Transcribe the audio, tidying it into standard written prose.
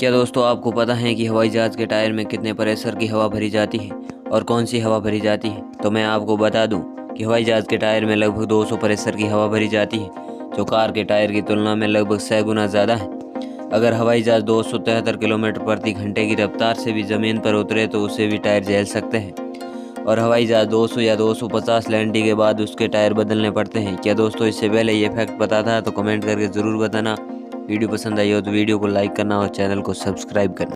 क्या दोस्तों आपको पता है कि हवाई जहाज़ के टायर में कितने प्रेशर की हवा भरी जाती है और कौन सी हवा भरी जाती है? तो मैं आपको बता दूं कि हवाई जहाज़ के टायर में लगभग 200 प्रेशर की हवा भरी जाती है, जो कार के टायर की तुलना में लगभग 6 गुना ज़्यादा है। अगर हवाई जहाज़ 273 किलोमीटर प्रति घंटे की रफ्तार से भी ज़मीन पर उतरे तो उसे भी टायर झेल सकते हैं। और हवाई जहाज़ 200 या 250 लैंडिंग के बाद उसके टायर बदलने पड़ते हैं। क्या दोस्तों इससे पहले ये फैक्ट पता था? तो कमेंट करके ज़रूर बताना। वीडियो पसंद आई हो तो वीडियो को लाइक करना और चैनल को सब्सक्राइब करना।